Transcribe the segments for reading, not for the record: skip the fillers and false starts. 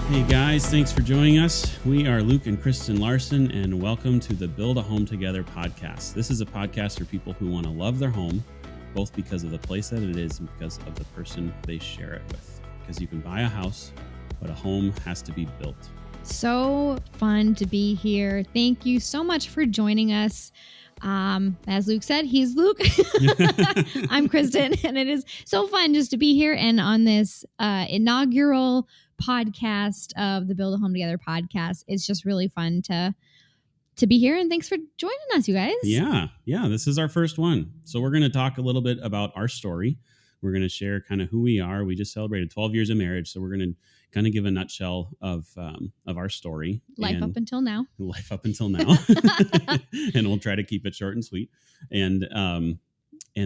Hey guys, thanks for joining us. We are Luke and Kristen Larson, and welcome to the Build a Home Together podcast. This is a podcast for people who want to love their home, both because of the place that it is and because of the person they share it with. Because you can buy a house, but a home has to be built. So fun to be here. Thank you so much for joining us. As Luke said, he's Luke. I'm Kristen, and it is so fun just to be here and on this inaugural podcast of the Build a Home Together podcast. It's just really fun to be here, and thanks for joining us, you guys. Yeah, this is our first one. So we're going to talk a little bit about our story. We're going to share kind of who we are. We just celebrated 12 years of marriage, so we're going to kind of give a nutshell of our story. Life up until now. And we'll try to keep it short and sweet. And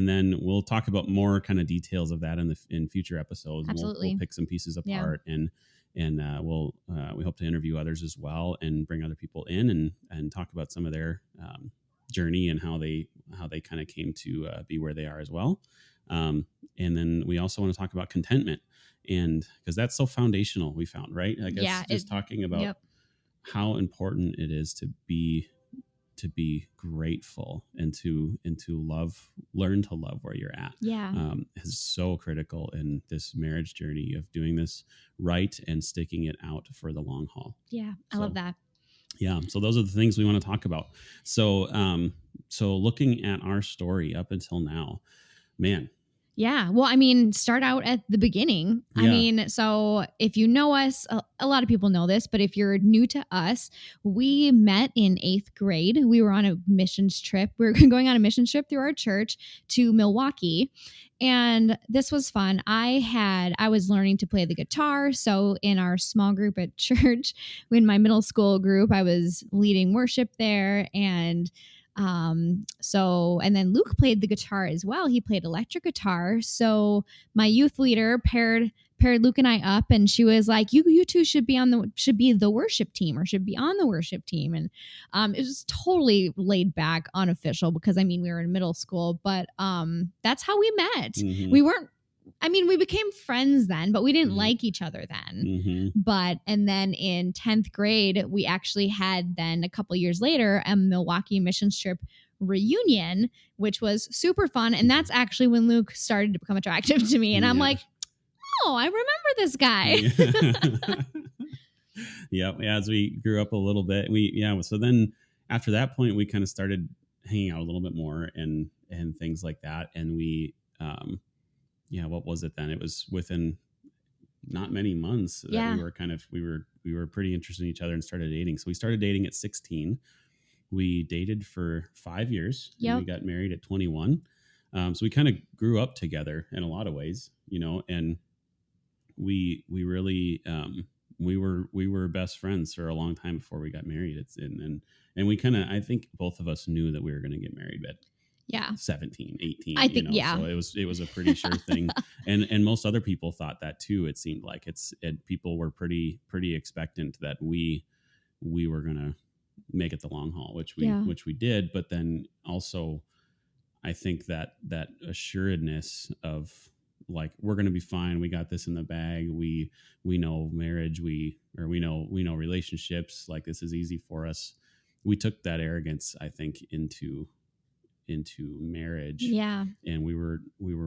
then we'll talk about more kind of details of that in future episodes. Absolutely. We'll pick some pieces apart, and we hope to interview others as well and bring other people in and talk about some of their journey and how they kind of came to be where they are as well. And then we also want to talk about contentment, and because that's so foundational, we found, right? I guess talking about how important it is to be grateful and to learn to love where you're at. Is so critical in this marriage journey of doing this right and sticking it out for the long haul. I love that. So those are the things we want to talk about. So looking at our story up until now, man. Yeah. Well, I mean, start out at the beginning. Yeah. I mean, so if you know us, a lot of people know this, but if you're new to us, we met in 8th grade. We were on a missions trip. We were going on a missions trip through our church to Milwaukee. And this was fun. I was learning to play the guitar. So in our small group at church, in my middle school group, I was leading worship there. And then Luke played the guitar as well. He played electric guitar. So my youth leader paired Luke and I up, and she was like, you two should be the worship team, or should be on the worship team. And it was totally laid back, unofficial, because I mean, we were in middle school, but that's how we met. Mm-hmm. We became friends then, but we didn't like each other then. Mm-hmm. And then in 10th grade, we actually had then a couple years later, a Milwaukee missions trip reunion, which was super fun. And that's actually when Luke started to become attractive to me. And I'm like, oh, I remember this guy. Yeah. As we grew up a little bit, so then after that point, we kind of started hanging out a little bit more and things like that. And we, what was it then? It was within not many months that we were pretty interested in each other and started dating. So we started dating at 16. We dated for 5 years. Yep. And we got married at 21. So we kind of grew up together in a lot of ways, and we really, we were best friends for a long time before we got married. And we kind of, I think both of us knew that we were going to get married, but 17, 18, I think, so it was a pretty sure thing. And most other people thought that too. It seemed like people were pretty expectant that we were going to make it the long haul, which we did. But then also I think that assuredness of like, we're going to be fine. We got this in the bag. We know marriage. We know relationships. Like, this is easy for us. We took that arrogance, I think, into marriage. Yeah. And we were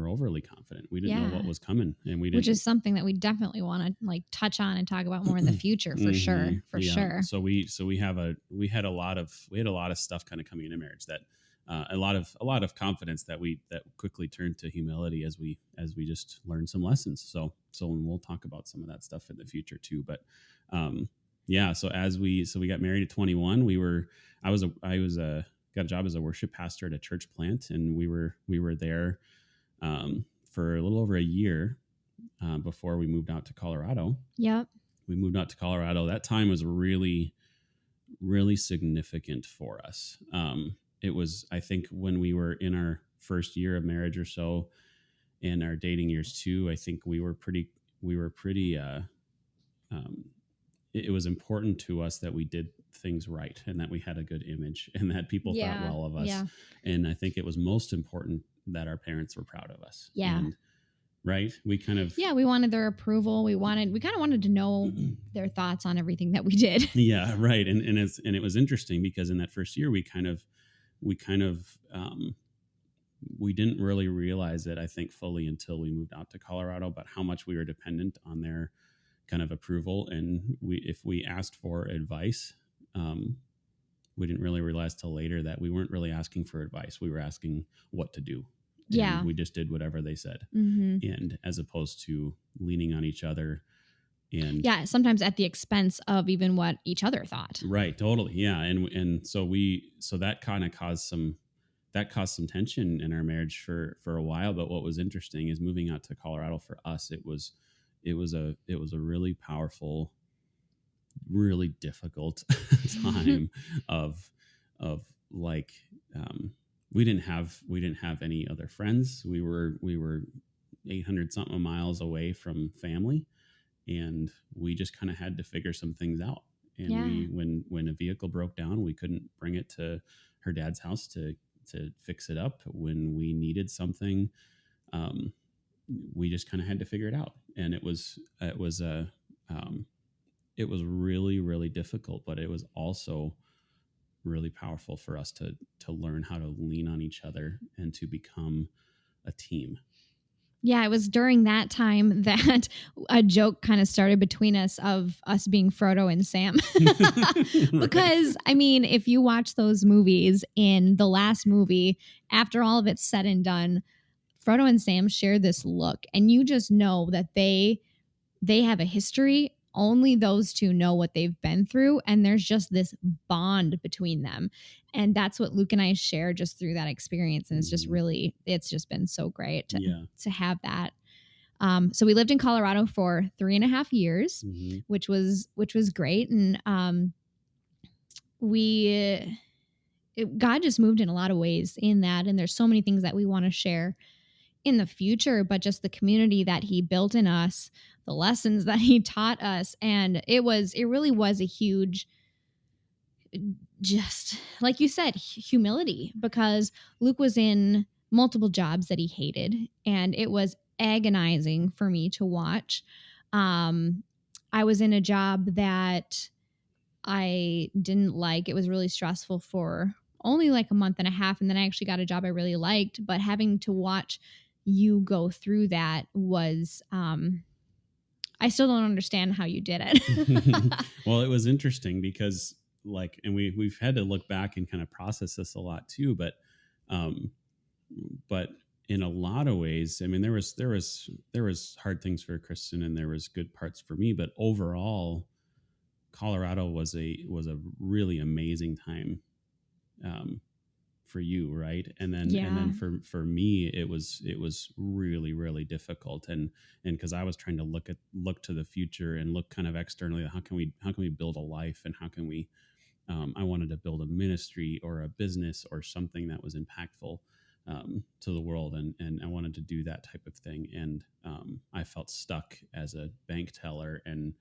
overly confident. We didn't know what was coming, and which is something that we definitely want to like touch on and talk about more in the future for sure. Sure. So we had a lot of stuff kind of coming into marriage that a lot of confidence that quickly turned to humility as we just learned some lessons. So we'll talk about some of that stuff in the future too. But so we got married at 21. I got a job as a worship pastor at a church plant, and we were there for a little over a year before we moved out to Colorado. Yep. We moved out to Colorado. That time was really, really significant for us. It was, I think, when we were in our first year of marriage or so, and our dating years too, I think we were pretty it was important to us that we did things right, and that we had a good image, and that people thought well of us. Yeah. And I think it was most important that our parents were proud of us. Yeah. right? We kind of Yeah, we wanted their approval. We kind of wanted to know their thoughts on everything that we did. yeah, right. And it was interesting because in that first year we kind of we didn't really realize it, I think, fully until we moved out to Colorado, but how much we were dependent on their kind of approval. And if we asked for advice, um, we didn't really realize till later that we weren't really asking for advice. We were asking what to do. And Yeah. we just did whatever they said. Mm-hmm. And as opposed to leaning on each other. And yeah, sometimes at the expense of even what each other thought. right, totally. Yeah. And so that kind of caused some tension in our marriage for a while. But what was interesting is moving out to Colorado for us, it was a really powerful, really difficult time of like we didn't have any other friends. We were 800 something miles away from family, and we just kind of had to figure some things out. And Yeah. when a vehicle broke down, we couldn't bring it to her dad's house to fix it up. When we needed something, we just kind of had to figure it out. And it was really, really difficult, but it was also really powerful for us to learn how to lean on each other and to become a team. Yeah, it was during that time that a joke kind of started between us of us being Frodo and Sam. Because, I mean, if you watch those movies, in the last movie, after all of it's said and done, Frodo and Sam share this look, and you just know that they have a history. Only those two know what they've been through, and there's just this bond between them. And that's what Luke and I share just through that experience. And it's just it's just been so great to have that. So we lived in Colorado for 3.5 years, which was great. And God just moved in a lot of ways in that. And there's so many things that we want to share in the future, but just the community that he built in us, the lessons that he taught us. And it really was a huge, just like you said, humility, because Luke was in multiple jobs that he hated, and it was agonizing for me to watch. I was in a job that I didn't like. It was really stressful for only like a month and a half, and then I actually got a job I really liked. But having to watch you go through that was I still don't understand how you did it. Well, it was interesting because and we've had to look back and kind of process this a lot too, but in a lot of ways, I mean, there was hard things for Kristen and there was good parts for me, but overall Colorado was a really amazing time for you, right? And then for me, it was really, really difficult, and because I was trying to look to the future and look kind of externally, how can we build a life, and how can we I wanted to build a ministry or a business or something that was impactful to the world, and I wanted to do that type of thing, and I felt stuck as a bank teller, and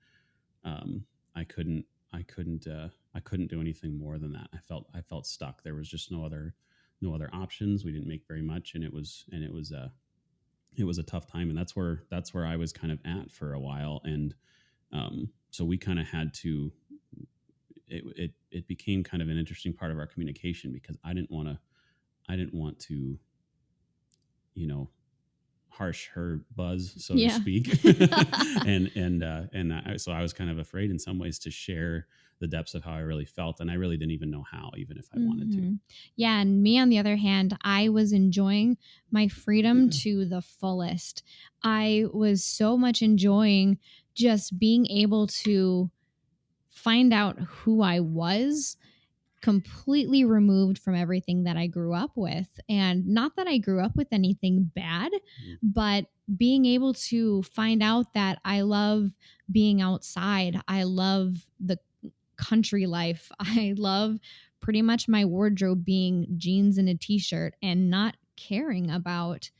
I couldn't do anything more than that. I felt stuck. There was just no other options. We didn't make very much, and it was a tough time. And that's where I was kind of at for a while. And so we kind of had to. It became kind of an interesting part of our communication, because I didn't want to, harsh her buzz, so to speak. So I was kind of afraid in some ways to share the depths of how I really felt, and I really didn't even know how, even if I wanted to. Yeah, and me on the other hand, I was enjoying my freedom to the fullest. I was so much enjoying just being able to find out who I was, completely removed from everything that I grew up with. And not that I grew up with anything bad, but being able to find out that I love being outside. I love the country life. I love pretty much my wardrobe being jeans and a t-shirt, and not caring about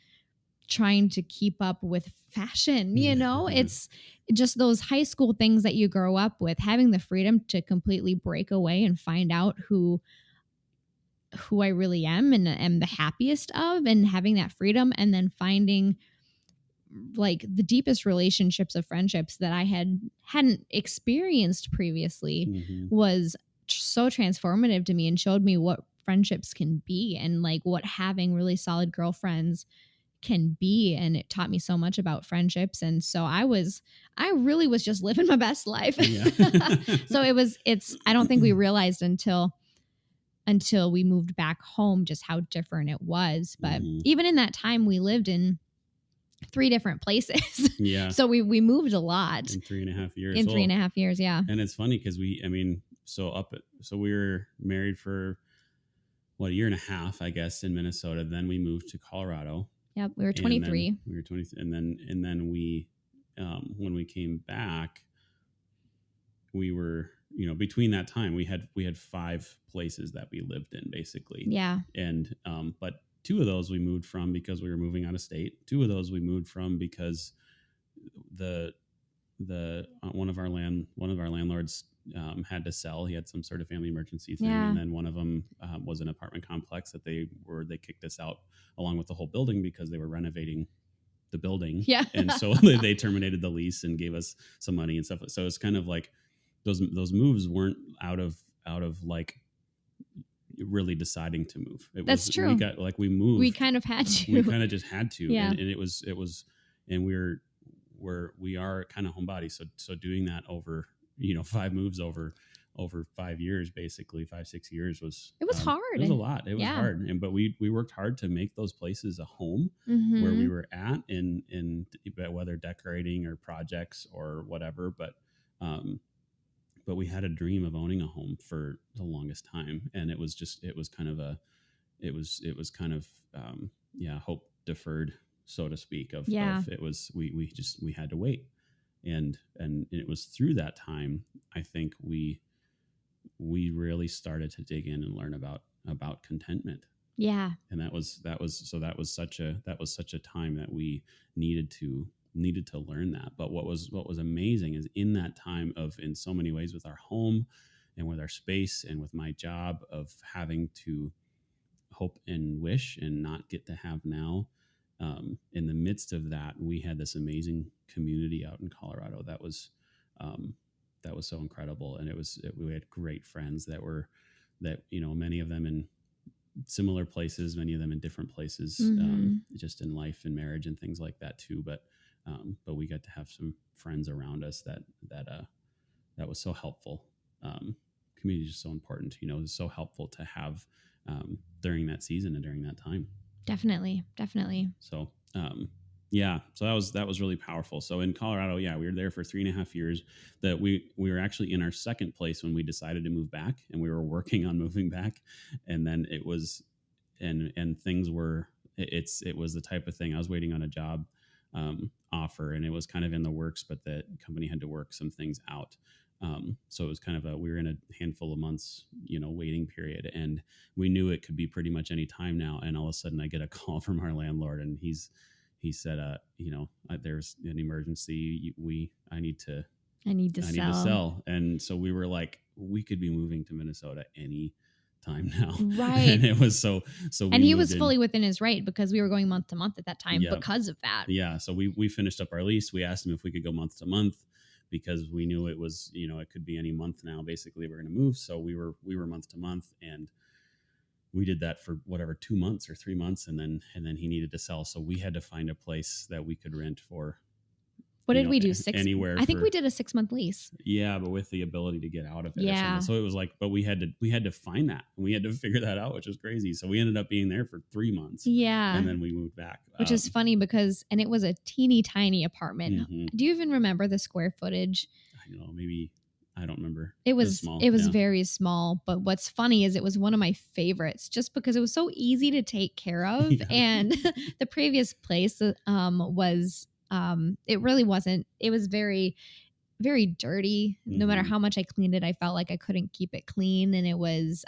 trying to keep up with fashion. It's just those high school things that you grow up with, having the freedom to completely break away and find out who I really am and am the happiest of, and having that freedom, and then finding like the deepest relationships of friendships that I hadn't experienced previously Mm-hmm. was so transformative to me and showed me what friendships can be and like what having really solid girlfriends can be. And it taught me so much about friendships. And so I really was just living my best life. Yeah. So I don't think we realized until we moved back home just how different it was. But Mm-hmm. even in that time, we lived in 3 different places. Yeah. So we moved a lot In 3.5 years. in 3.5 years. Yeah. And it's funny because so we were married for a year and a half, I guess, in Minnesota. Then we moved to Colorado. Yep. We were 23. We were 20, and then we, when we came back, we were, between that time we had 5 places that we lived in basically. Yeah. And but 2 of those we moved from because we were moving out of state. 2 of those we moved from because the one of our landlords had to sell. He had some sort of family emergency thing, Yeah. and then one of them was an apartment complex that they kicked us out along with the whole building because they were renovating the building. Yeah. And so they terminated the lease and gave us some money and stuff. So it's kind of like those moves weren't out of like really deciding to move. That's true. We moved. We kind of had to. We kind of just had to. Yeah. And it was, and we are kind of homebodies. So doing that over, 5 moves over 5 years, basically 5-6 years it was hard. It was a lot. It was hard. But we worked hard to make those places a home where we were at in whether decorating or projects or whatever. But we had a dream of owning a home for the longest time. And it was kind of hope deferred, so to speak, of it was, we had to wait. And it was through that time, I think we really started to dig in and learn about contentment. Yeah. And that was such a time that we needed to learn that. But what was amazing is in that time of, in so many ways, with our home and with our space and with my job of having to hope and wish and not get to have now, in the midst of that, we had this amazing community out in Colorado that was so incredible. And we had great friends that many of them in similar places, many of them in different places, just in life and marriage and things like that too. But we got to have some friends around us that was so helpful. Community is just so important, it was so helpful to have during that season and during that time. Definitely. So, so that was really powerful. So in Colorado, we were there for 3.5 years. That we were actually in our second place when we decided to move back, and we were working on moving back. And then it was, and things were, it was the type of thing. I was waiting on a job offer, and it was kind of in the works, but the company had to work some things out. So it was kind of we were in a handful of months, waiting period, and we knew it could be pretty much any time now. And all of a sudden I get a call from our landlord, and he said, there's an emergency. I need to sell. And so we were like, we could be moving to Minnesota any time now. Right. And it was so, and he was fully within his right because we were going month to month at that time because of that. Yeah. So we finished up our lease. We asked him if we could go month to month because we knew it was, it could be any month now. Basically we're going to move. So we were month to month, and we did that for 2 months or 3 months. And then he needed to sell. So we had to find a place that we could rent for. What did we do? Anywhere. I think we did a 6-month lease. Yeah, but with the ability to get out of it. Yeah. So it was like, but we had to find that. We had to figure that out, which was crazy. So we ended up being there for 3 months. Yeah. And then we moved back. Which is funny and it was a teeny tiny apartment. Mm-hmm. Do you even remember the square footage? I don't know, maybe. I don't remember. It was very small, but what's funny is it was one of my favorites just because it was so easy to take care of. Yeah. And the previous place was it really wasn't. It was very, very dirty. Mm-hmm. No matter how much I cleaned it, I felt like I couldn't keep it clean, and it was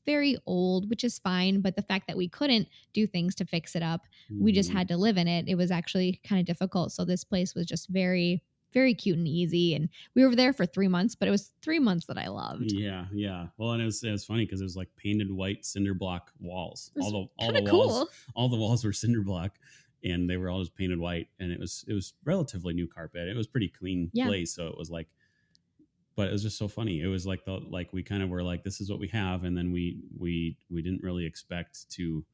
very old, which is fine. But the fact that we couldn't do things to fix it up, we just had to live in it. It was actually kind of difficult. So this place was just very, very cute and easy. And we were there for 3 months, but it was 3 months that I loved. Yeah. Yeah. Well, and it was funny because it was like painted white cinder block walls. All the walls, cool. All the walls were cinder block. and they were all just painted white, and it was relatively new carpet. It was pretty clean Yeah. place, so it was like, but it was just so funny. It was like we kind of were like, this is what we have, and then we didn't really expect to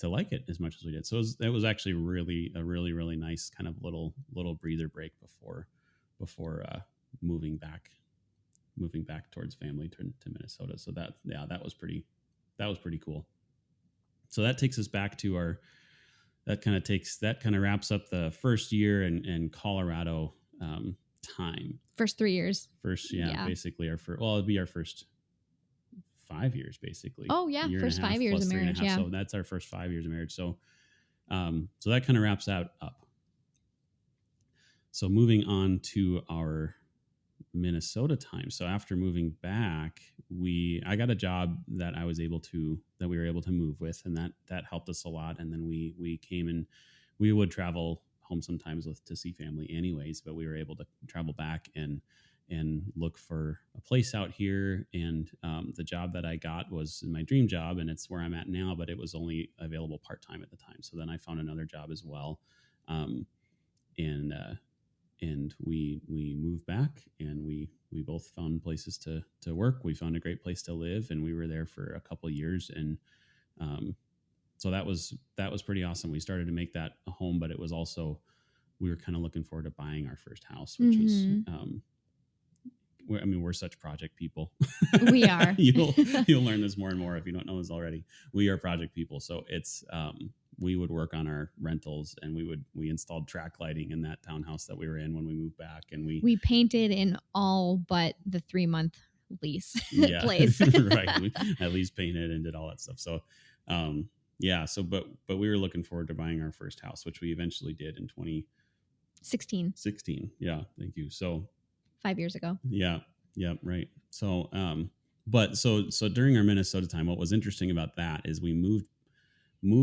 like it as much as we did. So it was actually really a really nice kind of little breather break before moving back towards family to Minnesota. So that was pretty cool. So that takes us back to that kind of wraps up the first year in Colorado time. First 3 years. Yeah. Basically it'd be our first 5 years basically. Oh yeah, first 5 years of marriage. Yeah. So that's our first 5 years of marriage. So so that kind of wraps that up. So moving on to our Minnesota time. So after moving back, I got a job that we were able to move with, and that helped us a lot. And then we came and we would travel home sometimes to see family anyways, but we were able to travel back and look for a place out here. And the job that I got was my dream job, and it's where I'm at now, but it was only available part-time at the time. So then I found another job as well. And we moved back, and we both found places to work. We found a great place to live, and we were there for a couple of years. And so that was pretty awesome. We started to make that a home, but it was also, we were kind of looking forward to buying our first house, which was we're such project people. We are. You'll learn this more and more if you don't know this already. We are project people, so it's we would work on our rentals, and we installed track lighting in that townhouse that we were in when we moved back, and we painted in all but the 3-month lease place. Right. We at least painted and did all that stuff. So but we were looking forward to buying our first house, which we eventually did in 2016. Yeah, thank you. So 5 years ago. Yeah, right. So but so during our Minnesota time, what was interesting about that is we moved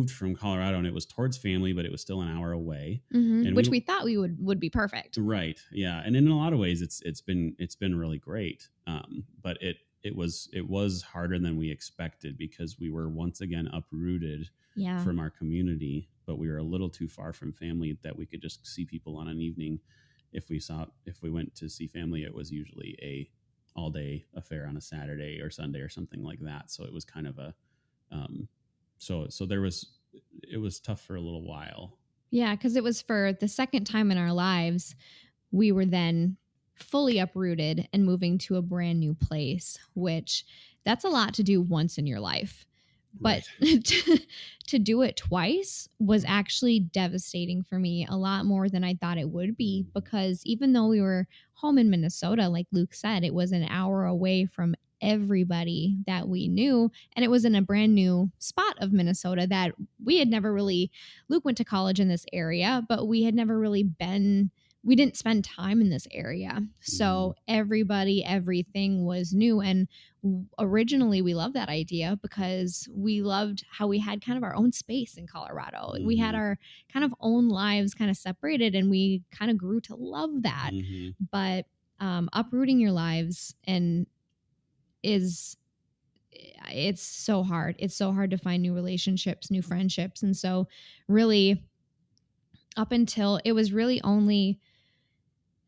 from Colorado, and it was towards family, but it was still an hour away, and which we thought we would be perfect. Right. Yeah. And in a lot of ways it's been really great. But it was harder than we expected, because we were once again uprooted from our community, but we were a little too far from family that we could just see people on an evening. If we went to see family, it was usually a all day affair on a Saturday or Sunday or something like that. So it was kind of a so it was tough for a little while. Yeah, because it was for the second time in our lives, we were then fully uprooted and moving to a brand new place, which that's a lot to do once in your life. But right. to do it twice was actually devastating for me, a lot more than I thought it would be, because even though we were home in Minnesota, like Luke said, it was an hour away from everybody that we knew, and it was in a brand new spot of Minnesota that we had never really, Luke went to college in this area, but we had never really we didn't spend time in this area. So everybody, everything was new. And originally we loved that idea because we loved how we had kind of our own space in Colorado. We had our kind of own lives kind of separated, and we kind of grew to love that. But uprooting your lives it's so hard. It's so hard to find new relationships, new friendships. And so really up until it was really only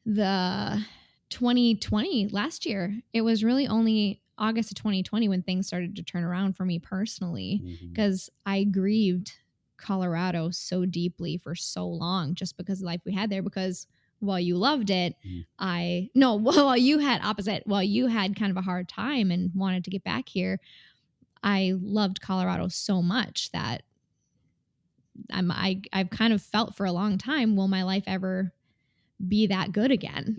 the 2020 last year, it was really only August of 2020 when things started to turn around for me personally, because I grieved Colorado so deeply for so long just because of the life we had there. Because while you loved it, while you had kind of a hard time and wanted to get back here, I loved Colorado so much that I've kind of felt for a long time, will my life ever be that good again?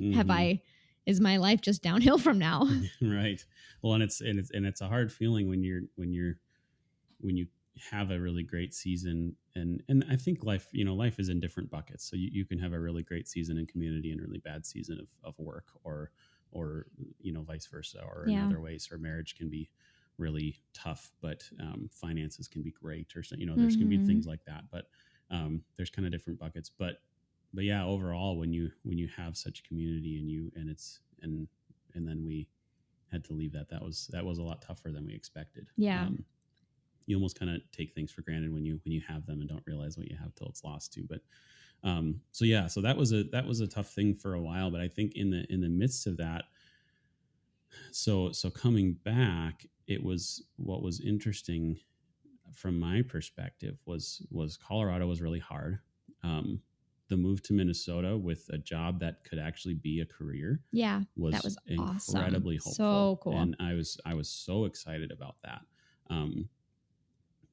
Is my life just downhill from now? Right. Well, and it's a hard feeling when you have a really great season, and I think life is in different buckets. So you can have a really great season in community and a really bad season of work, or vice versa, or in other ways. Or marriage can be really tough, but finances can be great, or there's can be things like that. But there's kind of different buckets. But yeah, overall, when you have such community and then we had to leave that was a lot tougher than we expected. you almost kind of take things for granted when you have them and don't realize what you have till it's lost too. But so yeah, so that was a tough thing for a while. But I think in the midst of that, so coming back, it was, what was interesting from my perspective was Colorado was really hard. Um, the move to Minnesota with a job that could actually be a career Yeah, that was was awesome. incredibly hopeful, So cool. and I was so excited about that. Um,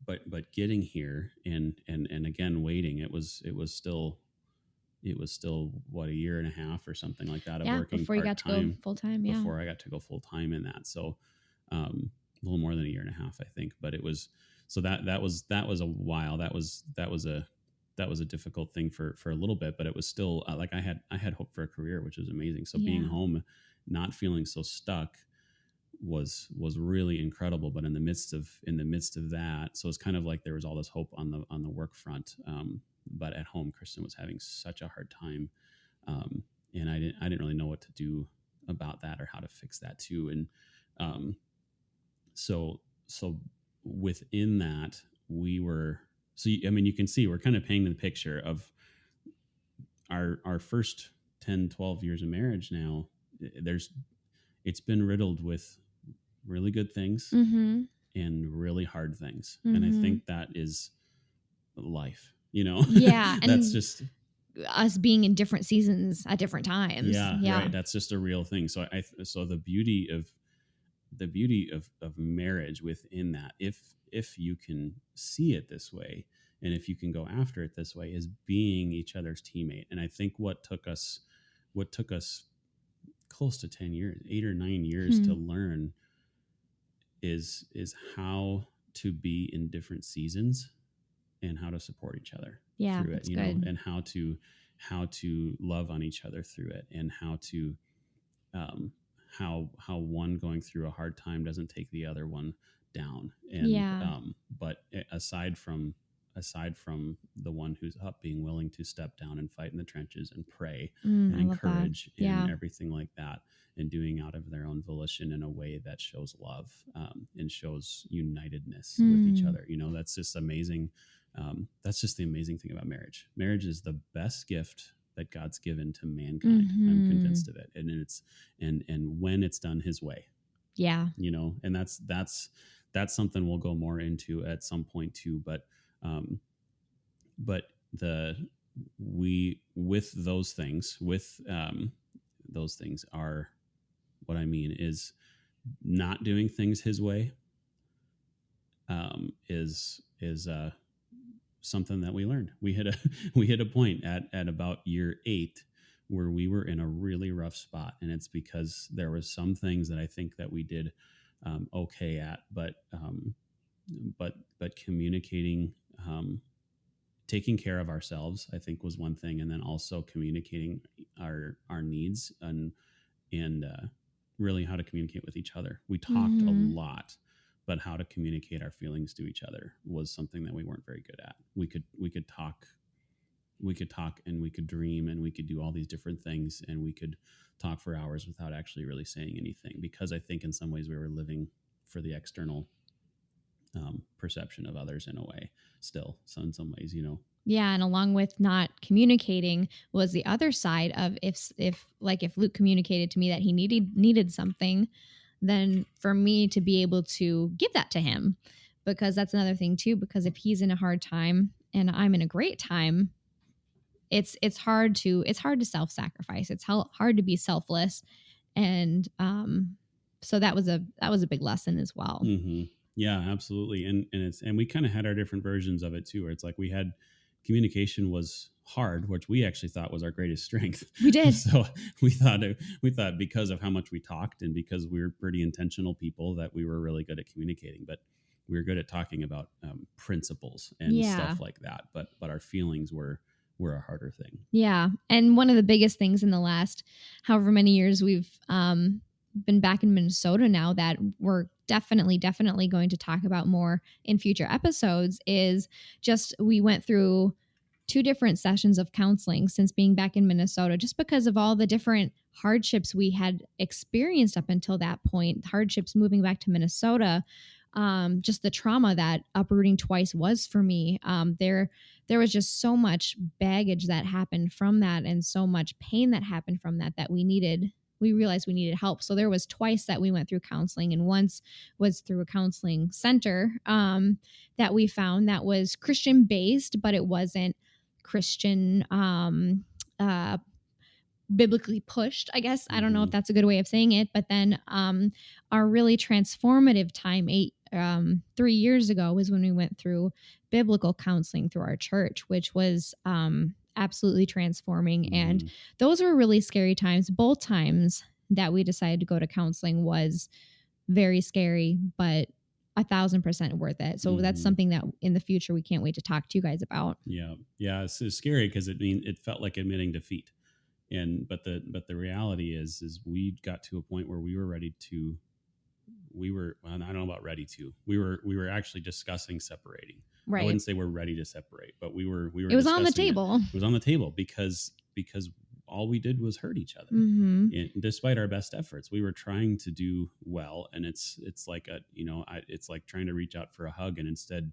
but getting here and again waiting, it was still what, a year and a half or something like that of Yeah, working before you got to go part-time full time. Yeah. before I got to go full-time in that. So a little more than a year and a half, I think. But it was, so that was a while. That was a difficult thing for a little bit, but it was still like I had hope for a career, which was amazing. So being Yeah. home, not feeling so stuck, was really incredible. But in the midst of that, so it's kind of like there was all this hope on the work front, but at home, Kristen was having such a hard time, and I didn't really know what to do about that or how to fix that too. And um, so within that, we were, I mean, you can see we're kind of painting the picture of our first 10, 12 years of marriage now. There's It's been riddled with really good things Mm-hmm. and really hard things. And I Mm-hmm. think that is life. Yeah. That's And just, us being in different seasons at different times. yeah, Yeah. right. That's just a real thing. So the beauty of marriage within that, if you can see it this way, and if you can go after it this way, is being each other's teammate. And I think what took us close to 10 years, 8 or 9 years to learn is how to be in different seasons and how to support each other Yeah, through it, that's good. and how to love on each other through it, and um, how one going through a hard time doesn't take the other one down. And Yeah. but aside from the one who's up being willing to step down and fight in the trenches and pray and I love that. encourage Yeah. and everything like that, and doing out of their own volition in a way that shows love, and shows unitedness with each other. That's just amazing. That's just the amazing thing about marriage. Marriage is the best gift that God's given to mankind. I'm convinced of it. And it's and when it's done his way, Yeah. and that's something we'll go more into at some point too. Um, but the we with those things are, what I mean is, not doing things his way, is something that we learned. We hit a point at about year 8 where we were in a really rough spot, and it's because there was some things that I think that we did okay at, but communicating, taking care of ourselves, I think, was one thing, and then also communicating our needs, and really how to communicate with each other. We talked a lot, but how to communicate our feelings to each other was something that we weren't very good at. We could talk, and we could dream, and we could do all these different things, and we could talk for hours without actually really saying anything, because I think in some ways we were living for the external perception of others in a way still. So in some ways, Yeah, and along with not communicating was the other side of, if Luke communicated to me that he needed something, then for me to be able to give that to him, because that's another thing too, because if he's in a hard time and I'm in a great time, it's hard to self-sacrifice. It's hard to be selfless. And so that was a big lesson as well. Mm-hmm. Yeah, absolutely. And we kind of had our different versions of it too, where it's like we had communication was hard, which we actually thought was our greatest strength. We did. So we thought because of how much we talked, and because we were pretty intentional people, that we were really good at communicating. But we were good at talking about principles and stuff like that. But our feelings were a harder thing. Yeah. And one of the biggest things in the last however many years we've been back in Minnesota now, that we're definitely going to talk about more in future episodes, is just, we went through 2 different sessions of counseling since being back in Minnesota, just because of all the different hardships we had experienced up until that point, hardships moving back to Minnesota. just the trauma that uprooting twice was for me. There was just so much baggage that happened from that, and so much pain that happened from that, that we realized we needed help. So there was twice that we went through counseling, and once was through a counseling center that we found that was Christian based, but it wasn't Christian uh, biblically pushed, I guess. I don't know if that's a good way of saying it. But then our really transformative time 3 years ago was when we went through biblical counseling through our church, which was absolutely transforming. And those were really scary times. Both times that we decided to go to counseling was very scary, but 1,000% worth it. So that's something that in the future we can't wait to talk to you guys about. Yeah. It's scary because it felt like admitting defeat. But the reality is we got to a point where we were ready to, well, I don't know about ready to, we were actually discussing separating. Right. I wouldn't say we're ready to separate, but we were it was on the table. It was on the table because all we did was hurt each other. Mm-hmm. And despite our best efforts, we were trying to do well. And it's like it's like trying to reach out for a hug and instead,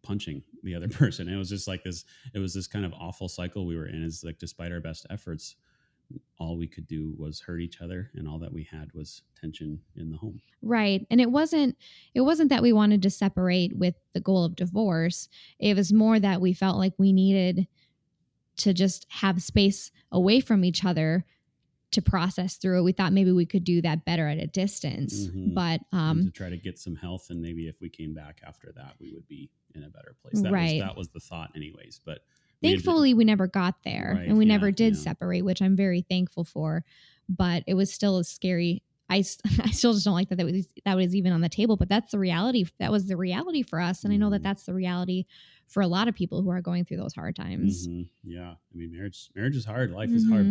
punching the other person. It was just like this, it was this kind of awful cycle we were in. Is like, despite our best efforts, all we could do was hurt each other, and all that we had was tension in the home. Right. And it wasn't that we wanted to separate with the goal of divorce. It was more that we felt like we needed to just have space away from each other to process through it. We thought maybe we could do that better at a distance, but to try to get some health, and maybe if we came back after that, we would be in a better place. That was the thought anyways, but thankfully we never got there, and we never did separate, which I'm very thankful for, but it was still a scary. I still just don't like that was even on the table, but that's the reality. That was the reality for us. And I know that that's the reality for a lot of people who are going through those hard times. Yeah. I mean, marriage is hard. Life is hard,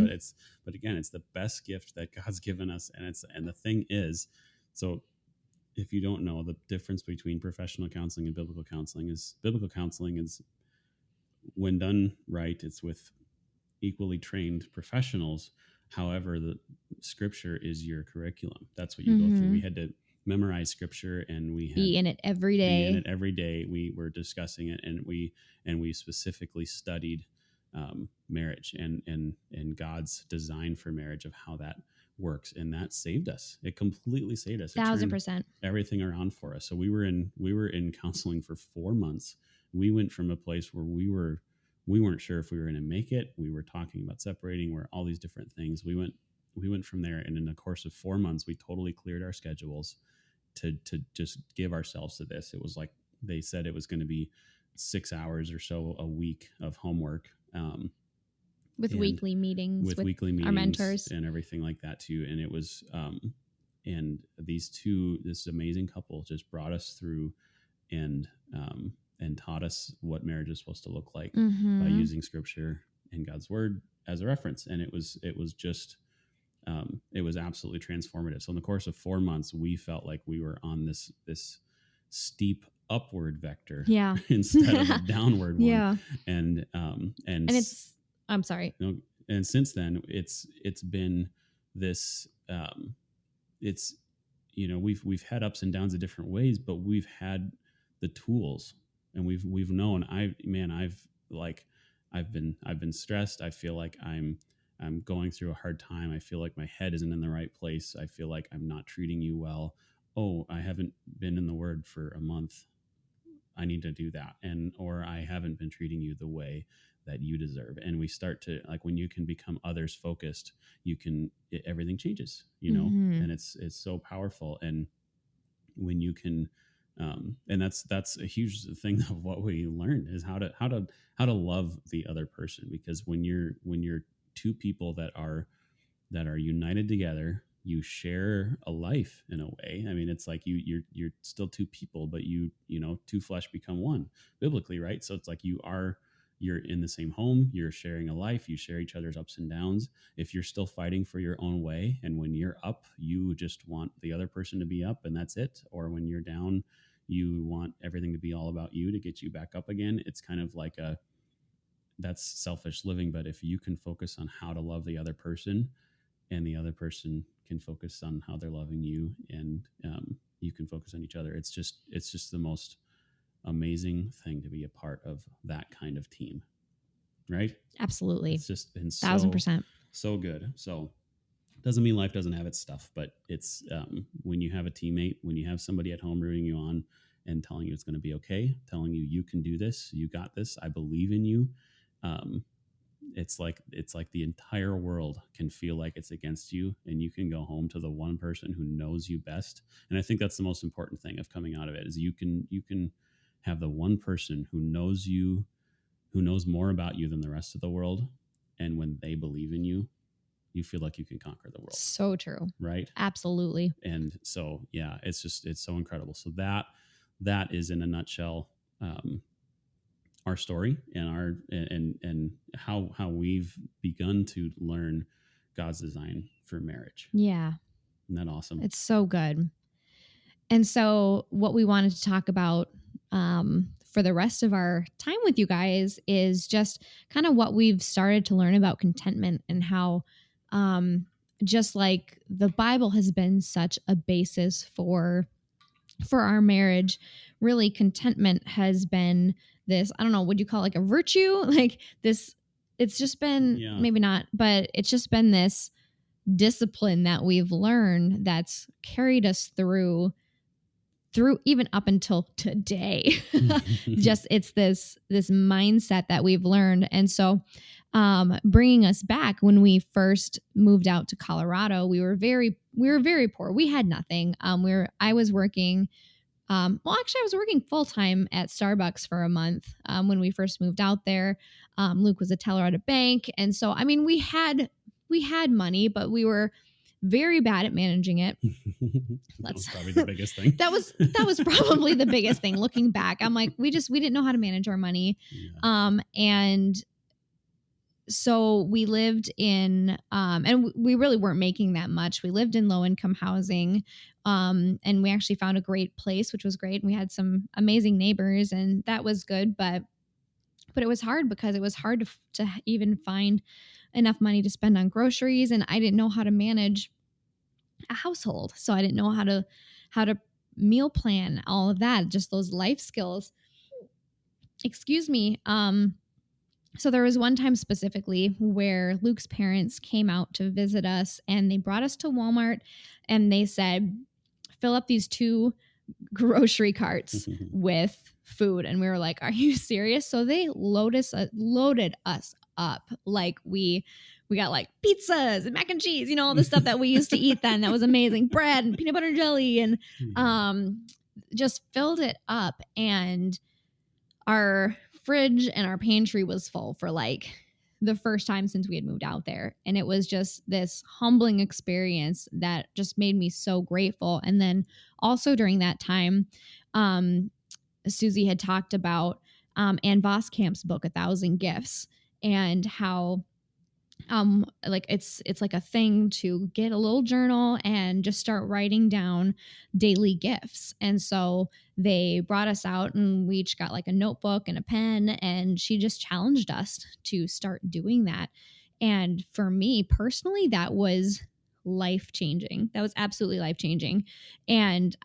but again, it's the best gift that God's given us. And the thing is, so if you don't know, the difference between professional counseling and biblical counseling is when done right, it's with equally trained professionals. However, the scripture is your curriculum. That's what you go through. We had to memorize scripture, and we had be in it every day. We were discussing it, and we specifically studied marriage and God's design for marriage, of how that works, and that saved us. It completely saved us. 1,000%. Everything around for us. So we were in counseling for 4 months. We went from a place where we weren't sure if we were going to make it. We were talking about separating, where all these different things. We went from there, and in the course of 4 months, we totally cleared our schedules to just give ourselves to this. It was like they said it was going to be 6 hours or so a week of homework, with weekly meetings with our mentors and everything like that too. And it was and this amazing couple just brought us through and taught us what marriage is supposed to look like by using scripture and God's word as a reference. And it was just it was absolutely transformative. So in the course of 4 months, we felt like we were on this steep upward vector, instead of a downward one. And it's, I'm sorry. And since then, it's been this. We've had ups and downs in different ways, but we've had the tools, and we've known. I've been stressed. I feel like I'm going through a hard time. I feel like my head isn't in the right place. I feel like I'm not treating you well. Oh, I haven't been in the Word for a month. I need to do that. Or I haven't been treating you the way that you deserve. And we start to, like, when you can become others focused, everything changes, and it's so powerful. And when you can, and that's a huge thing of what we learned, is how to love the other person. Because when you're two people that are united together, you share a life in a way. I mean, it's like you're still two people, but two flesh become one biblically, right? So it's like you're in the same home, you're sharing a life, you share each other's ups and downs. If you're still fighting for your own way, and when you're up, you just want the other person to be up and that's it. Or when you're down, you want everything to be all about you to get you back up again. It's kind of like that's selfish living. But if you can focus on how to love the other person, and the other person can focus on how they're loving you, and you can focus on each other. It's just the most amazing thing to be a part of that kind of team, right? Absolutely. It's just been 1000%. so good. So doesn't mean life doesn't have its stuff, but it's when you have a teammate, when you have somebody at home rooting you on and telling you it's going to be okay, telling you you can do this, you got this, I believe in you. Um, it's like the entire world can feel like it's against you, and you can go home to the one person who knows you best. And I think that's the most important thing of coming out of it is you can have the one person who knows you, who knows more about you than the rest of the world, and when they believe in you, you feel like you can conquer the world. So true. Right? Absolutely. And so yeah, it's so incredible. So that is in a nutshell our story and our and how we've begun to learn God's design for marriage. Yeah. Isn't that awesome? It's so good. And so what we wanted to talk about for the rest of our time with you guys is just kind of what we've started to learn about contentment and how just like the Bible has been such a basis for our marriage, really contentment has been this, I don't know, would you call it like a virtue? Like this, it's just been maybe not, but it's just been this discipline that we've learned that's carried us through even up until today. Just it's this mindset that we've learned. And so bringing us back when we first moved out to Colorado, we were very poor. We had nothing. I was working I was working full time at Starbucks for a month when we first moved out there. Luke was a teller at a bank, and so I mean we had money, but we were very bad at managing it. That was probably the biggest thing. that was probably the biggest thing. Looking back, I'm like, we didn't know how to manage our money, and so we lived in, and we really weren't making that much. We lived in low income housing, and we actually found a great place, which was great. And we had some amazing neighbors, and that was good. But it was hard because it was hard to even find enough money to spend on groceries, and I didn't know how to manage a household, so I didn't know how to meal plan, all of that, just those life skills. Excuse me. So there was one time specifically where Luke's parents came out to visit us, and they brought us to Walmart, and they said, fill up these 2 grocery carts with food. And we were like, are you serious? So they loaded us up. Like we got like pizzas and mac and cheese, all the stuff that we used to eat then. That was amazing. Bread and peanut butter and jelly, and just filled it up. And our fridge and our pantry was full for like the first time since we had moved out there. And it was just this humbling experience that just made me so grateful. And then also during that time, Susie had talked about Ann Voskamp's book, 1,000 Gifts, and how like it's like a thing to get a little journal and just start writing down daily gifts. And so they brought us out, and we each got like a notebook and a pen, and she just challenged us to start doing that. And for me personally, that was life-changing. That was absolutely life-changing. And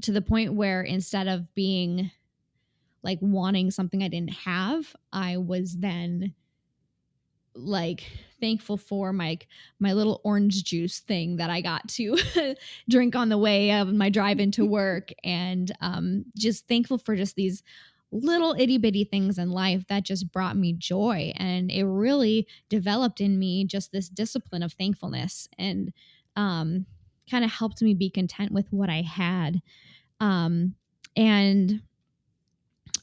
to the point where instead of being like wanting something I didn't have, I was then like thankful for my little orange juice thing that I got to drink on the way of my drive into work, and just thankful for just these little itty bitty things in life that just brought me joy. And it really developed in me just this discipline of thankfulness, and kind of helped me be content with what I had. And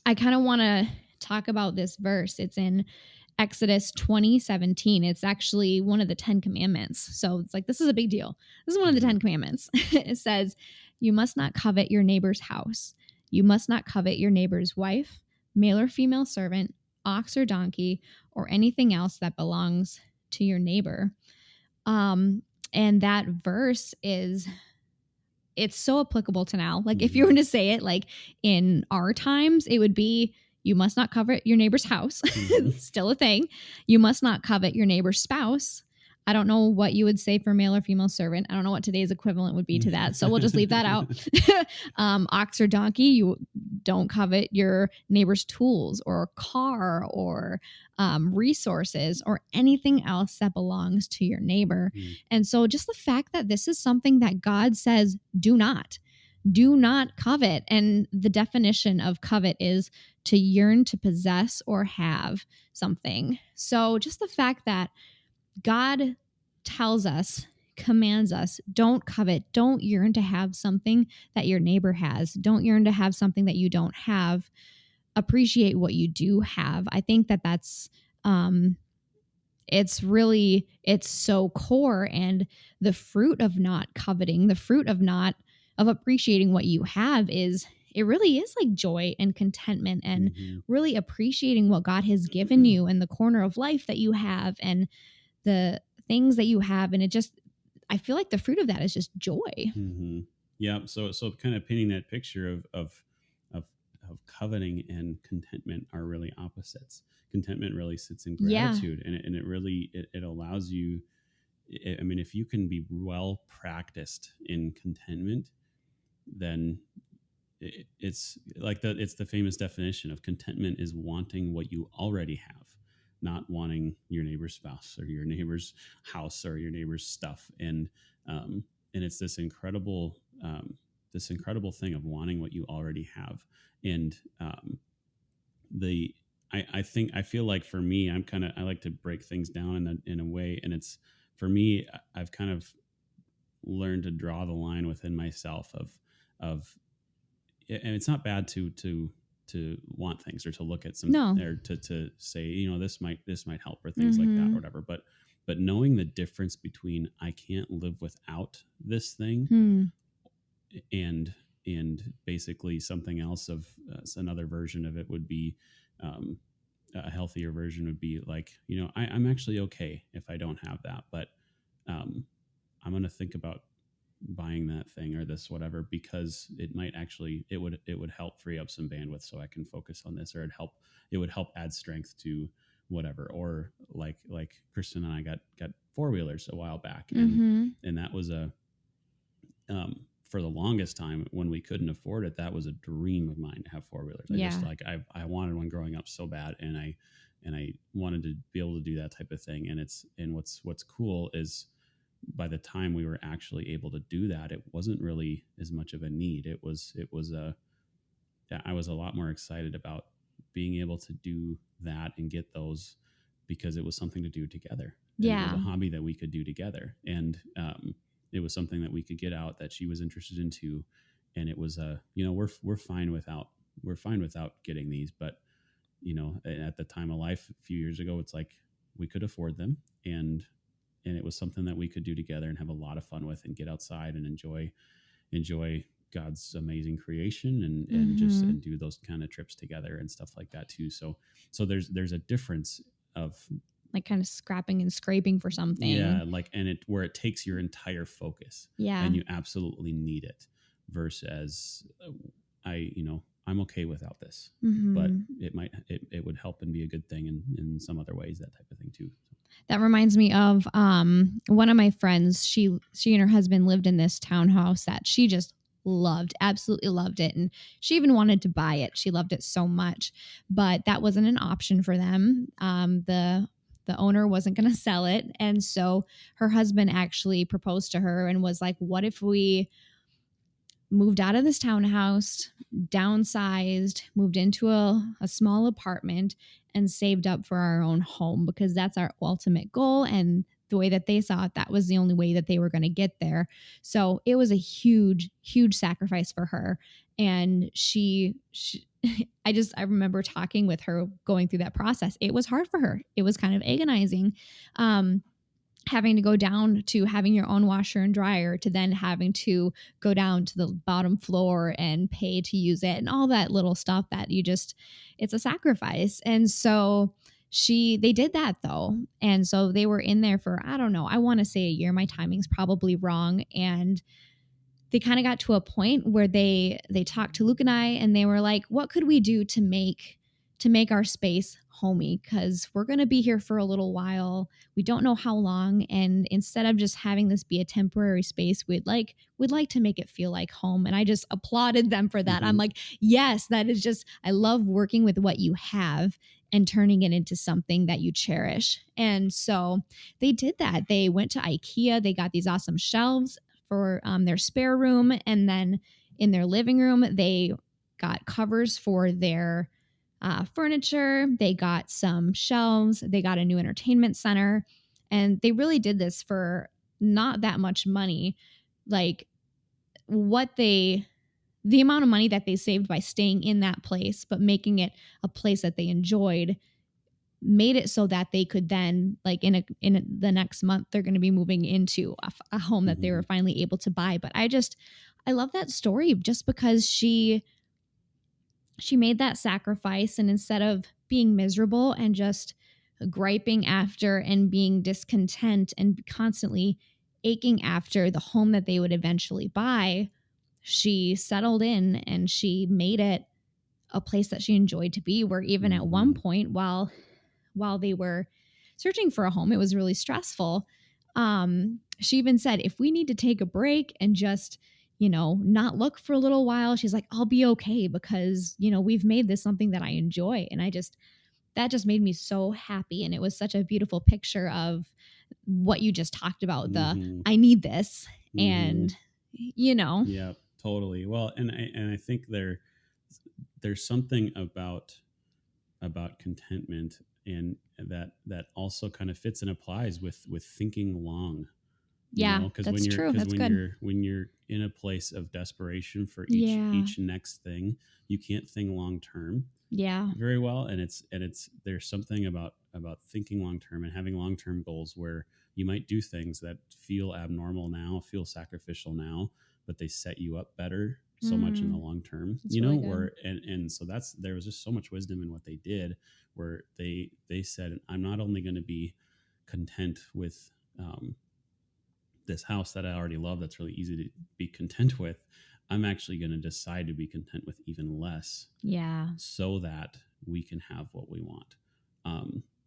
I kind of want to talk about this verse. It's in Exodus 20:17. It's actually one of the 10 commandments. So it's like, this is a big deal. This is one of the 10 commandments. It says, you must not covet your neighbor's house. You must not covet your neighbor's wife, male or female servant, ox or donkey, or anything else that belongs to your neighbor. And that verse it's so applicable to now. Like if you were to say it like in our times, it would be, you must not covet your neighbor's house. Still a thing. You must not covet your neighbor's spouse. I don't know what you would say for male or female servant. I don't know what today's equivalent would be to that. So we'll just leave that out. Ox or donkey, you don't covet your neighbor's tools or car or resources or anything else that belongs to your neighbor. Mm. And so just the fact that this is something that God says, do not covet. And the definition of covet is to yearn to possess or have something. So just the fact that God tells us, commands us, don't covet, don't yearn to have something that your neighbor has, don't yearn to have something that you don't have, appreciate what you do have. I think that that's it's so core. And the fruit of not coveting, the fruit of appreciating what you have is, it really is like joy and contentment and really appreciating what God has given you and the corner of life that you have and the things that you have. And I feel like the fruit of that is just joy. Mm-hmm. Yeah. So kind of painting that picture of coveting and contentment are really opposites. Contentment really sits in gratitude, and it really it allows you. I mean, if you can be well practiced in contentment, then it's like it's the famous definition of contentment is wanting what you already have, not wanting your neighbor's spouse or your neighbor's house or your neighbor's stuff. And it's this incredible thing of wanting what you already have. And I feel like for me, I like to break things down in a way. And it's, for me, I've kind of learned to draw the line within myself of, and it's not bad to want things or to look at some, or to say, this might help or things like that or whatever. But knowing the difference between I can't live without this thing and basically something else of another version of it would be a healthier version would be like, I'm actually okay if I don't have that, but I'm going to think about buying that thing or this whatever, because it might actually it would help free up some bandwidth so I can focus on this, or it would help add strength to whatever. Or like Kristen and I got four-wheelers a while back, and that was a for the longest time when we couldn't afford it, that was a dream of mine to have four-wheelers. I wanted one growing up so bad, and I wanted to be able to do that type of thing. And what's cool is, by the time we were actually able to do that, it wasn't really as much of a need. I was a lot more excited about being able to do that and get those, because it was something to do together. And it was a hobby that we could do together. And it was something that we could get out that she was interested in too. And it was we're fine without getting these, but at the time of life a few years ago, it's like we could afford them, and it was something that we could do together and have a lot of fun with and get outside and enjoy God's amazing creation and do those kind of trips together and stuff like that too. So there's a difference of like kind of scrapping and scraping for something. Yeah. Where it takes your entire focus. Yeah. And you absolutely need it, versus I'm okay without this, but it would help and be a good thing in some other ways, that type of thing too. That reminds me of one of my friends. She and her husband lived in this townhouse that she just loved, absolutely loved it. And she even wanted to buy it. She loved it so much, but that wasn't an option for them. The owner wasn't going to sell it. And so her husband actually proposed to her and was like, what if we moved out of this townhouse, downsized, moved into a small apartment, and saved up for our own home, because that's our ultimate goal. And the way that they saw it, that was the only way that they were going to get there. So it was a huge, huge sacrifice for her. And I remember talking with her, going through that process. It was hard for her. It was kind of agonizing. Having to go down to having your own washer and dryer, to then having to go down to the bottom floor and pay to use it, and all that little stuff that it's a sacrifice. And so they did that though. And so they were in there for, I don't know, I want to say a year. My timing's probably wrong. And they kind of got to a point where they talked to Luke and I, and they were like, what could we do to make to make our space homey, because we're going to be here for a little while. We don't know how long, and instead of just having this be a temporary space, we'd like to make it feel like home. And I just applauded them for that. I'm Mm-hmm. like, yes, that is just, I love working with what you have and turning it into something that you cherish. And so they did that. They went to IKEA. They got these awesome shelves for their spare room, and then in their living room, they got covers for their furniture. They got some shelves. They got a new entertainment center. And they really did this for not that much money. Like the amount of money that they saved by staying in that place, but making it a place that they enjoyed, made it so that they could then, like in the next month, they're going to be moving into a home that they Mm-hmm. were finally able to buy. But I love that story just because she made that sacrifice, and instead of being miserable and just griping after and being discontent and constantly aching after the home that they would eventually buy, she settled in and she made it a place that she enjoyed to be. Where even at one Mm-hmm. point, while they were searching for a home, it was really stressful. She even said, if we need to take a break and just, not look for a little while, she's like, I'll be okay, because, we've made this something that I enjoy. And that just made me so happy. And it was such a beautiful picture of what you just talked about, the Mm-hmm. I need this. Mm-hmm. And, you know, Yeah, totally. Well, and I think there's something about contentment, and that also kind of fits and applies with thinking long, yeah, because that's true. That's good. when you're in a place of desperation for Yeah. each next thing, you can't think long term Yeah. very well. And it's there's something about thinking long term and having long term goals where you might do things that feel abnormal now, feel sacrificial now, but they set you up better so much in the Mm, long term, that's really good. where and so that's there was just so much wisdom in what they did, where they said, I'm not only going to be content with this house that I already love, that's really easy to be content with, I'm actually going to decide to be content with even less, Yeah. so that we can have what we want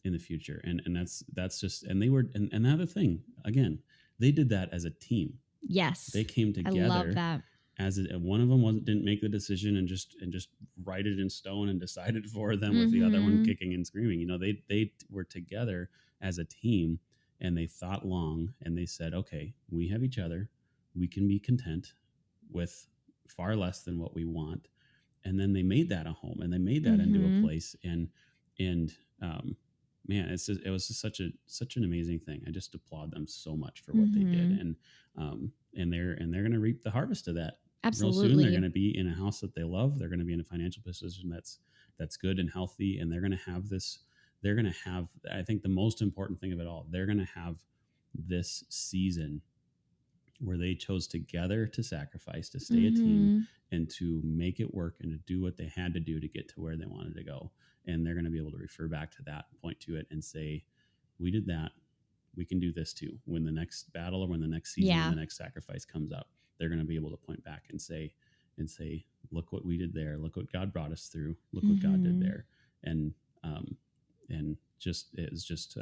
in the future. And that's just, and they were, and the other thing, again, they did that as a team. Yes. They came I love together that. and one of them didn't make the decision and just write it in stone and decided for them, with the other one Mm-hmm. kicking and screaming. They were together as a team, and they thought long, and they said, okay, we have each other, we can be content with far less than what we want. And then they made that a home, and they made that into a Mm-hmm. place. And man, it was just such an amazing thing. I just applaud them so much for what they did. Mm-hmm. And they're going to reap the harvest of that real soon. They're going Absolutely. to be in a house that they love. They're going to be in a financial position that's good and healthy, and they're going to have this. They're going to have, I think, the most important thing of it all. They're going to have this season where they chose together to sacrifice, to stay a team, Mm-hmm. and to make it work, and to do what they had to do to get to where they wanted to go. And they're going to be able to refer back to that, point to it, and say, we did that. We can do this too. When the next battle, or when the next season, when Yeah. the next sacrifice comes up, they're going to be able to point back and say, look what we did there. Look what God brought us through. Look what God did Mm-hmm. there. And just, it's just,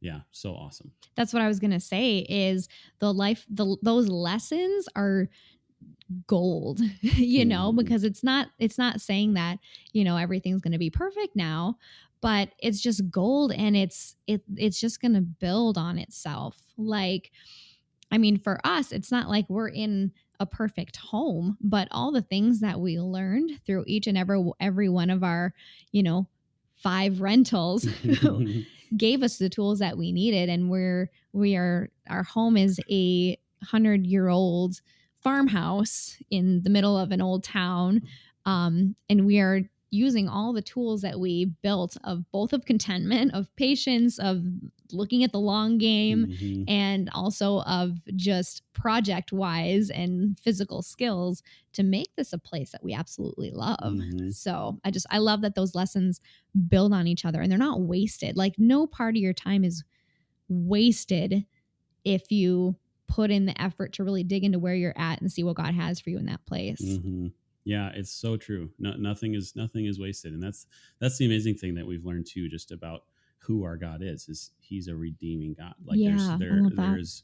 yeah, so awesome. That's what I was gonna say. Is those lessons are gold, Mm-hmm. because it's not saying that everything's gonna be perfect now, but it's just gold, and it's just gonna build on itself. Like, I mean, for us, it's not like we're in a perfect home, but all the things that we learned through each and every one of our, you know, 5 rentals gave us the tools that we needed. And our home is a 100-year-old farmhouse in the middle of an old town. And we are using all the tools that we built, of both of contentment, of patience, of looking at the long game, Mm-hmm. and also of just project wise and physical skills, to make this a place that we absolutely love. Mm-hmm. So I love that those lessons build on each other, and they're not wasted. Like, no part of your time is wasted if you put in the effort to really dig into where you're at and see what God has for you in that place. Mm-hmm. Yeah, it's so true. No, nothing is wasted, and that's the amazing thing that we've learned too, just about who our God is He's a redeeming God. Like Yeah, I love that. there's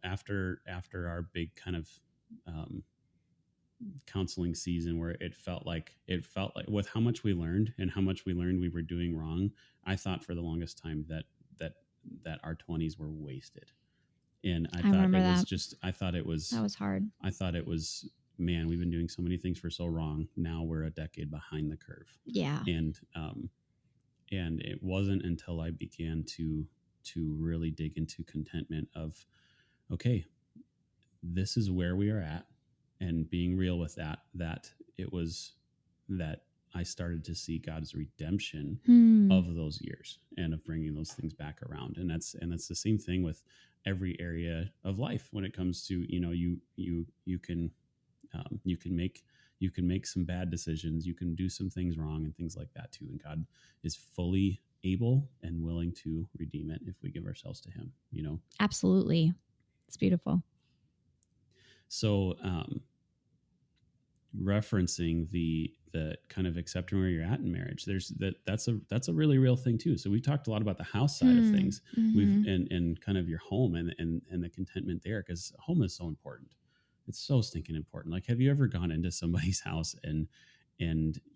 after our big kind of um, counseling season where it felt like with how much we learned and how much we learned we were doing wrong. I thought for the longest time that that our 20s were wasted, and I remember that. That was hard. I thought it was, man, we've been doing so many things for so wrong. Now we're a decade behind the curve. Yeah. And it wasn't until I began to really dig into contentment of, okay, this is where we are at, and being real with that it was that I started to see God's redemption Hmm. of those years and of bringing those things back around. And that's the same thing with every area of life when it comes to, you can make some bad decisions, you can do some things wrong and things like that too, and God is fully able and willing to redeem it if we give ourselves to him. Absolutely. It's beautiful. So referencing the kind of accepting where you're at in marriage, that's a really real thing too. So we talked a lot about the house side of things. Mm-hmm. And kind of your home and the contentment there, because home is so important. It's so stinking important. Like, have you ever gone into somebody's house and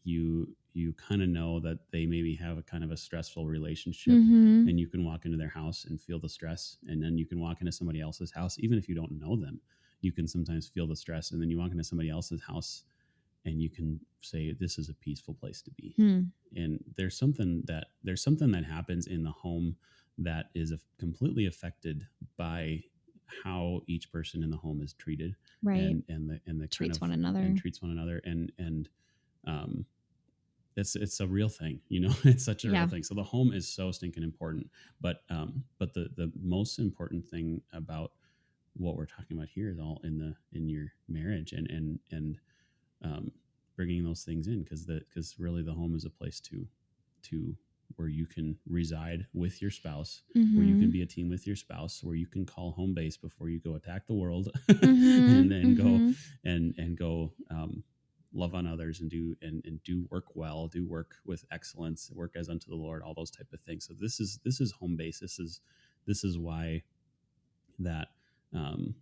you kind of know that they maybe have a kind of a stressful relationship, Mm-hmm. and you can walk into their house and feel the stress, and then you can walk into somebody else's house, even if you don't know them, you can sometimes feel the stress, and then you walk into somebody else's house and you can say, this is a peaceful place to be. Hmm. And there's something that happens in the home that is completely affected by how each person in the home is treated, Right. and the kind Treats of one another. and treats one another, and um it's a real thing. It's such a real Yeah. thing. So the home is so stinking important. But the most important thing about what we're talking about here is all in your marriage, and um, bringing those things in, because really the home is a place to where you can reside with your spouse, where you Mm-hmm. can be a team with your spouse, where you can call home base before you go attack the world, Mm-hmm. and then go Mm-hmm. and go love on others, and do work well, do work with excellence, work as unto the Lord, all those type of things. So this is home base. This is why that um,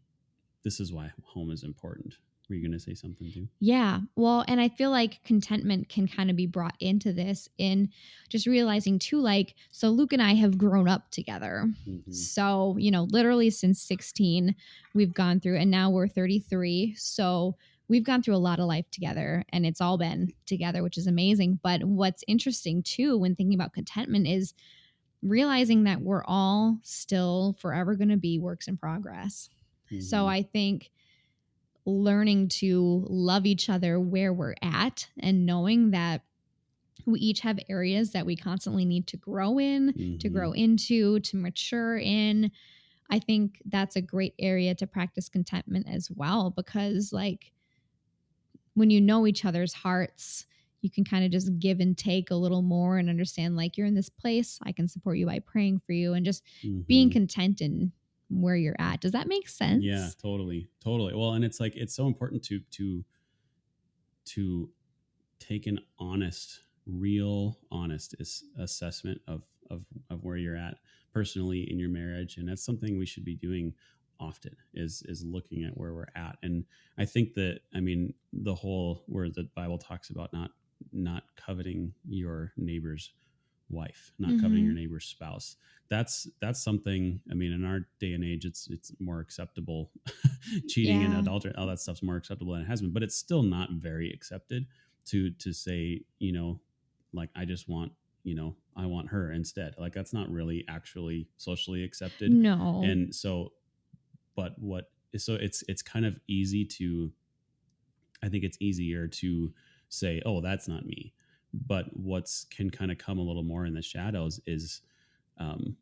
this is why home is important. Were you going to say something too? Yeah. Well, and I feel like contentment can kind of be brought into this in just realizing too, like, so Luke and I have grown up together. Mm-hmm. So, literally since 16, we've gone through, and now we're 33. So we've gone through a lot of life together, and it's all been together, which is amazing. But what's interesting too, when thinking about contentment, is realizing that we're all still forever going to be works in progress. Mm-hmm. So I think learning to love each other where we're at, and knowing that we each have areas that we constantly need to grow in, to grow into, to mature in. I think that's a great area to practice contentment as well, because like when you know each other's hearts, you can kind of just give and take a little more and understand, like, you're in this place, I can support you by praying for you, and just being content in where you're at. Does that make sense? Yeah, totally. Well, and it's like, it's so important to take an real honest assessment of where you're at personally in your marriage, and that's something we should be doing often, is looking at where we're at. And I think that, the whole, where the Bible talks about not coveting your neighbor's wife, not coveting your neighbor's spouse, that's something, in our day and age, it's more acceptable. Cheating and adultery, all that stuff's more acceptable than it has been, but it's still not very accepted to say, like, I just want, I want her instead. Like, that's not really actually socially accepted. No. And so, it's kind of easy to, I think it's easier to say, oh, that's not me. But what's can kind of come a little more in the shadows is,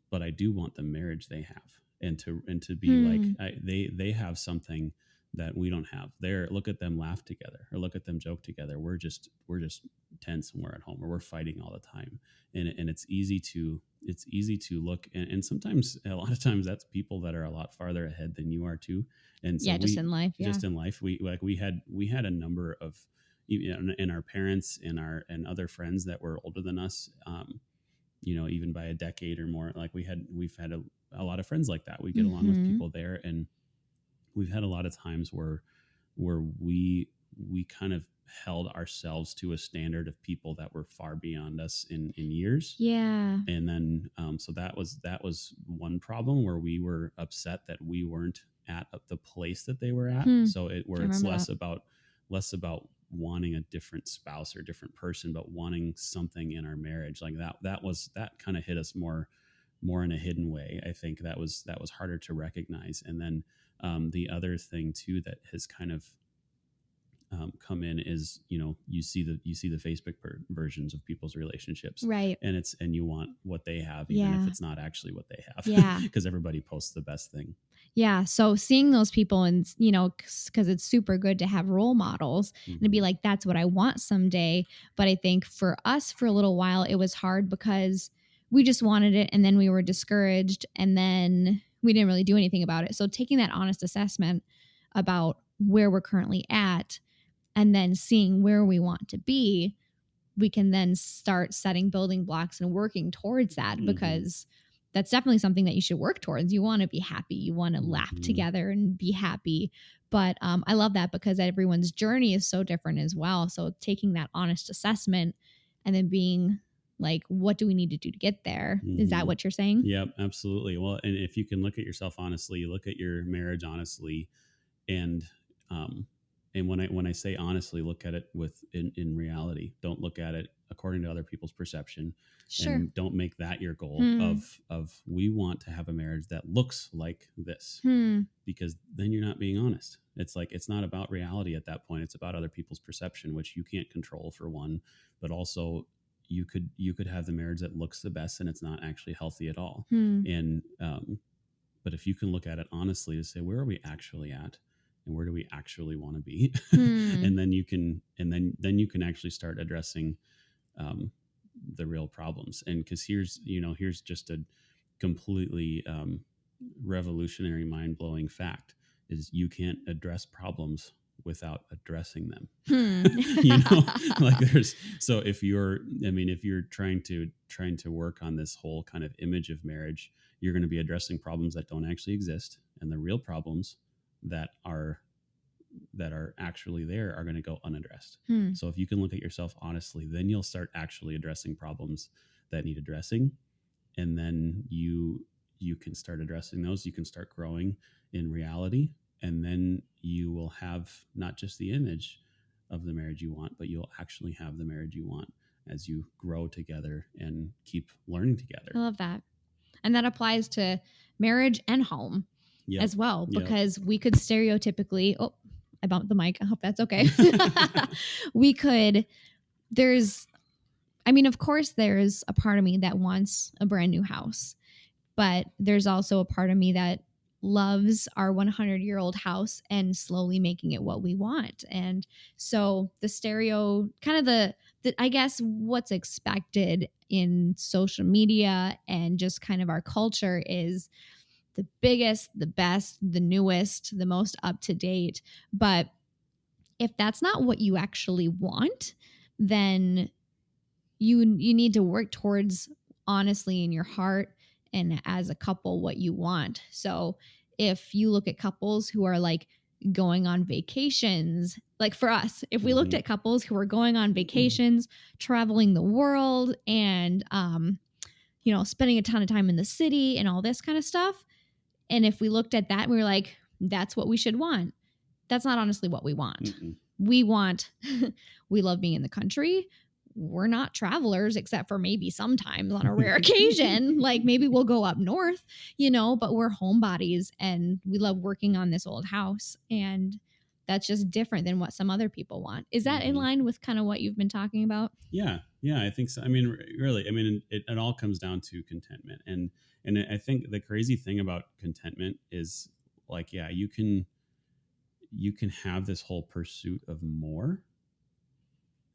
but I do want the marriage they have, and to be like, they have something that we don't have. There, look at them laugh together, or look at them joke together. We're just tense when we're at home, or we're fighting all the time. And it's easy to look, and sometimes, a lot of times, that's people that are a lot farther ahead than you are too. And so Yeah, just in life. Yeah. just in life, we had a number of, and our parents and other friends that were older than us, even by a decade or more. Like we've had a lot of friends like that. We get along with Mhm. people there, and we've had a lot of times where we kind of held ourselves to a standard of people that were far beyond us in years. Yeah. And then so that was one problem, where we were upset that we weren't at the place that they were at. Hmm. So where I it's remember that. less about wanting a different spouse or different person, but wanting something in our marriage. Like that kind of hit us more in a hidden way. I think that was harder to recognize. And then the other thing too that has kind of come in is, you see the Facebook versions of people's relationships, Right. and you want what they have, even if Yeah. it's not actually what they have, Yeah. because everybody posts the best thing. Yeah. So seeing those people, and, because it's super good to have role models and to be Mhm. like, that's what I want someday. But I think for us, for a little while, it was hard because we just wanted it, and then we were discouraged, and then we didn't really do anything about it. So taking that honest assessment about where we're currently at, and then seeing where we want to be, we can then start setting building blocks and working towards that, Mhm. because that's definitely something that you should work towards. You want to be happy, you want to laugh Mhm. together and be happy. But I love that, because everyone's journey is so different as well. So taking that honest assessment and then being like, what do we need to do to get there? Is that Mhm. what you're saying? Yep, absolutely. Well, and if you can look at yourself honestly, look at your marriage honestly, and um when I say honestly, look at it in reality. Don't look at it according to other people's perception, Sure. and don't make that your goal Hmm. of we want to have a marriage that looks like this, Hmm. because then you're not being honest. It's like, it's not about reality at that point. It's about other people's perception, which you can't control, for one, but also you could have the marriage that looks the best, and it's not actually healthy at all. Hmm. And but if you can look at it honestly, to say, where are we actually at, and where do we actually want to be, Hmm. and then you can actually start addressing um, the real problems. And because here's just a completely revolutionary, mind-blowing fact, is you can't address problems without addressing them. Hmm. you know like, there's so if you're trying to work on this whole kind of image of marriage, you're going to be addressing problems that don't actually exist, and the real problems that are actually there are going to go unaddressed. Hmm. So if you can look at yourself honestly, then you'll start actually addressing problems that need addressing, and then you can start addressing those. You can start growing in reality, and then you will have not just the image of the marriage you want, but you'll actually have the marriage you want as you grow together and keep learning I together. love that. And that applies to marriage and home Yep. as well, Yep. because we could stereotypically, oh, I bumped the mic. I hope that's okay. we could, there's, I mean, of course, there's a part of me that wants a brand new house, but there's also a part of me that loves our 100-year-old house and slowly making it what we want. And so the stereo, kind of the I guess what's expected in social media and just kind of our culture is the biggest, the best, the newest, the most up to date. But if that's not what you actually want, then you need to work towards, honestly, in your heart and as a couple, what you want. So if you look at couples who are like going on vacations, like for us, if we looked Mhm. at couples who are going on vacations, traveling the world, and spending a ton of time in the city and all this kind of stuff, and if we looked at that, we were like, that's what we should want. That's not honestly what we want. Mm-mm. We want, we love being in the country. We're not travelers, except for maybe sometimes on a rare occasion. Like maybe we'll go up north, but we're homebodies and we love working on this old house. And that's just different than what some other people want. Is that in Mhm. line with kind of what you've been talking about? Yeah, I think so. I mean, really, I mean, it all comes down to contentment. And I think the crazy thing about contentment is, like, yeah, you can have this whole pursuit of more,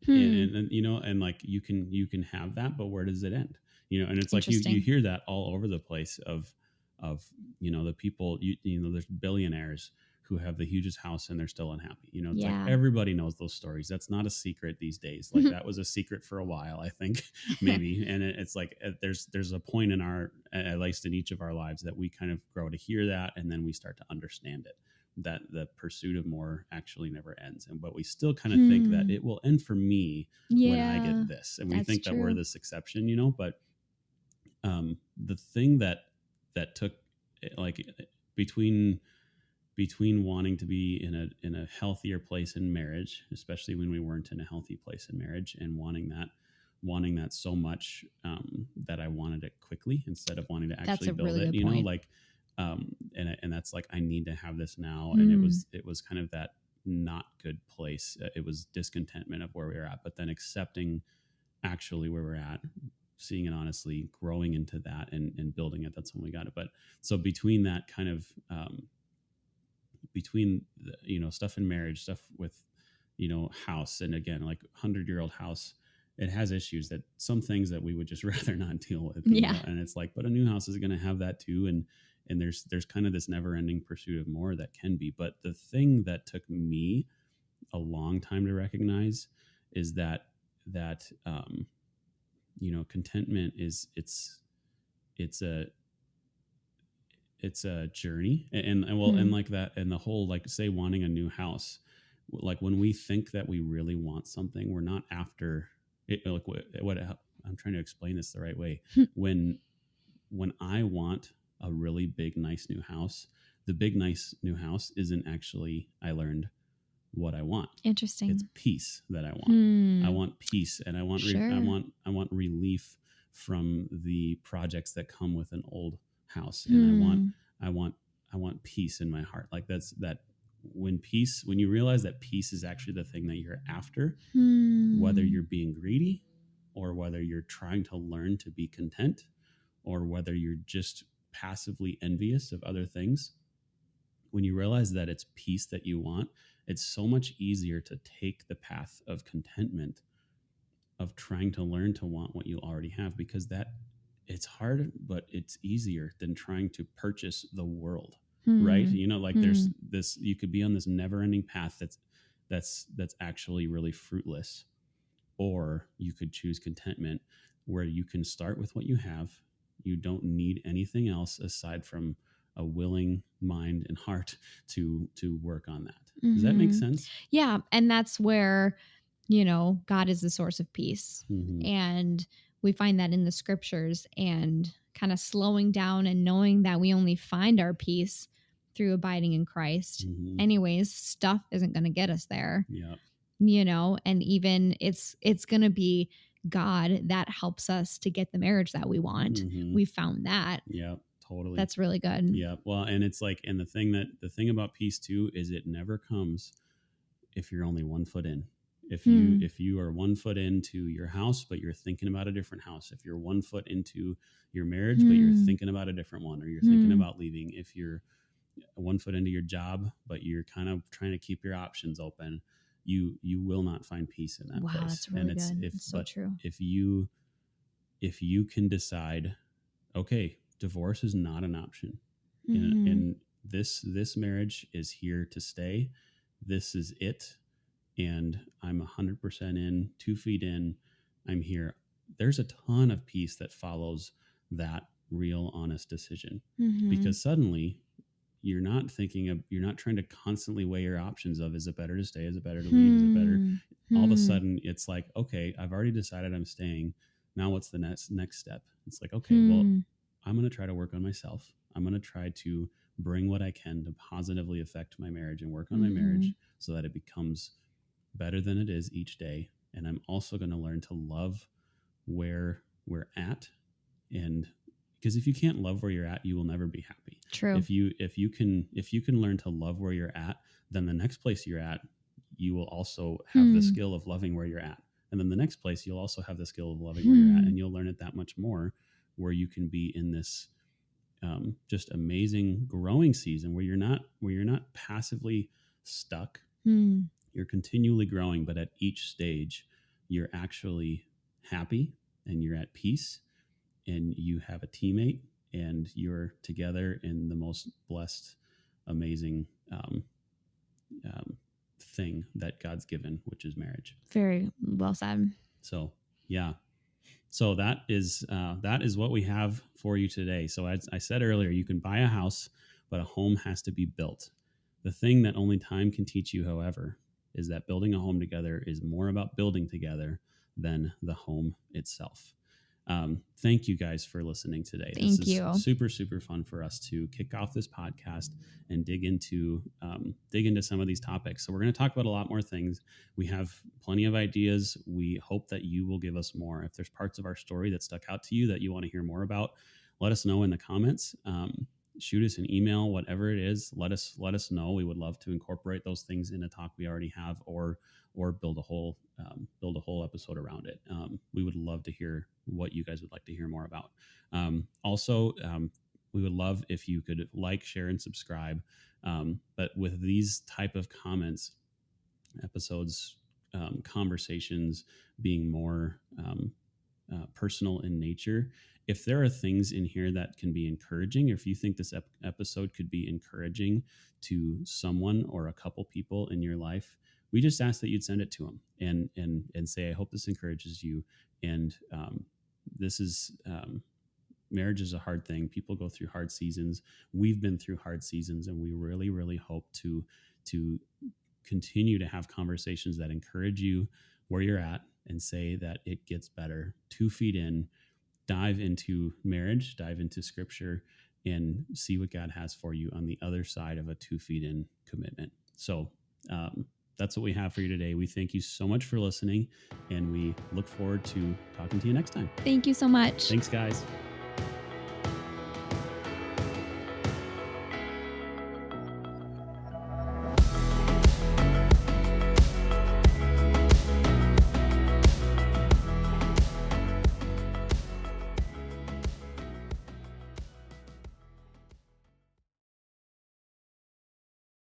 Hmm. and and like you can have that, but where does it end? And it's like you Interesting. hear that all over the place of the people, there's billionaires who have the hugest house and they're still unhappy. It's like Yeah. everybody knows those stories. That's not a secret these days. Like that was a secret for a while, I think. Maybe. And it's like there's a point in our, at least in each of our lives, that we kind of grow to hear that, and then we start to understand it, that the pursuit of more actually never ends. But we still kind of think that Hmm. it will end for me when I Yeah, get this. And we that's think that we're true. this exception, but the thing that took, like, between wanting to be in a healthier place in marriage, especially when we weren't in a healthy place in marriage, and wanting that so much, that I wanted it quickly instead of wanting to That's actually a build really it. good point. Like, and that's like, I need to have this now. And Hmm. it was kind of that not good place. It was discontentment of where we were at, but then accepting actually where we're at, seeing it honestly, growing into that, and building it. That's when we got it. But so between that kind of, between stuff in marriage, stuff with house, and again, like 100-year-old house, it has issues, that some things that we would just rather not deal with. Yeah. And it's like, but a new house is going to have that too. And there's kind of this never ending pursuit of more that can be. But the thing that took me a long time to recognize is that contentment is, it's a it's a journey. And well, and Hmm. like that, and the whole, like, say, wanting a new house, like when we think that we really want something, we're not after it. Like, what I'm trying to explain this the right way. when when I want a really big nice new house, the big nice new house isn't actually, I learned, what I want. It's Interesting. peace that I want. I Hmm. want peace, and Sure. I want relief from the projects that come with an old house. And Hmm. I want I want peace in my heart. Like, that's that, when you realize that peace is actually the thing that you're after, whether Hmm. you're being greedy, or whether you're trying to learn to be content, or whether you're just passively envious of other things, when you realize that it's peace that you want, it's so much easier to take the path of contentment, of trying to learn to want what you already have, because that, it's hard, but it's easier than trying to purchase the world, right? Hmm. Like, there's Hmm. this, you could be on this never-ending path that's actually really fruitless, or you could choose contentment, where you can start with what you have. You don't need anything else aside from a willing mind and heart to work on that. Does that make Hmm. sense? Yeah, and that's where God is the source of peace, Mm-hmm. and we find that in the scriptures, and kind of slowing down and knowing that we only find our peace through abiding in Christ. Mm-hmm. Anyways, stuff isn't going to get us there. Yeah. And even it's going to be God that helps us to get the marriage that we want. Mm-hmm. We found that. Yeah. Totally. That's really good. Yeah. Well, and it's like, and the thing about peace too is, it never comes if you're only 1 foot in. Hmm. If you are 1 foot into your house, but you're thinking about a different house, if you're 1 foot into your marriage, but you're Hmm. thinking about a different one, or you're thinking Hmm. about leaving, if you're 1 foot into your job, but you're kind of trying to keep your options open, you will not find peace in that Wow, place. that's And really good. It's so true. if you can decide, okay, divorce is not an option, Hmm. and this marriage is here to stay, this is it, and I'm 100% in, 2 feet in, I'm here. There's a ton of peace that follows that real, honest decision, Hmm. because suddenly you're not trying to constantly weigh your options of, is it better to stay, is it better to leave, is it better. Hmm. All of a Hmm. sudden it's like, okay, I've already decided I'm staying. Now what's the next step? It's like, okay, well, Hmm. I'm going to try to work on myself. I'm going to try to bring what I can to positively affect my marriage and work on my Hmm. marriage, so that it becomes better than it is each day. And I'm also going to learn to love where we're at. And because if you can't love where you're at, you will never be happy. True. If you can learn to love where you're at, then the next place you're at, you will also have the Hmm. skill of loving where you're at. And then the next place, you'll also have the skill of loving where you're at, Hmm. and you'll learn it that much more, where you can be in this, just amazing growing season, where you're not passively stuck. Hmm. You're continually growing, but at each stage, you're actually happy and you're at peace and you have a teammate and you're together in the most blessed, amazing um, thing that God's given, which is marriage. Very well said. So, yeah. So that is what we have for you today. So as I said earlier, you can buy a house, but a home has to be built. The thing that only time can teach you, however, is that building a home together is more about building together than the home itself. Thank you guys for listening today. Thank This is you. super, super fun for us to kick off this podcast and dig into some of these topics. So we're going to talk about a lot more things. We have plenty of ideas. We hope that you will give us more. If there's parts of our story that stuck out to you that you want to hear more about, let us know in the comments. Shoot us an email, whatever it is. Let us know. We would love to incorporate those things in a talk we already have, or build a whole episode around it. We would love to hear what you guys would like to hear more about. Also, we would love if you could like, share, and subscribe. But with these type of comments, episodes, conversations being more personal in nature, if there are things in here that can be encouraging, or if you think this episode could be encouraging to someone or a couple people in your life, we just ask that you'd send it to them and say, I hope this encourages you. And this is marriage is a hard thing. People go through hard seasons. We've been through hard seasons, and we really, really hope to continue to have conversations that encourage you where you're at and say that it gets better. 2 feet in, dive into marriage, dive into scripture, and see what God has for you on the other side of a 2 feet in commitment. So that's what we have for you today. We thank you so much for listening, and we look forward to talking to you next time. Thank you so much. Thanks, guys.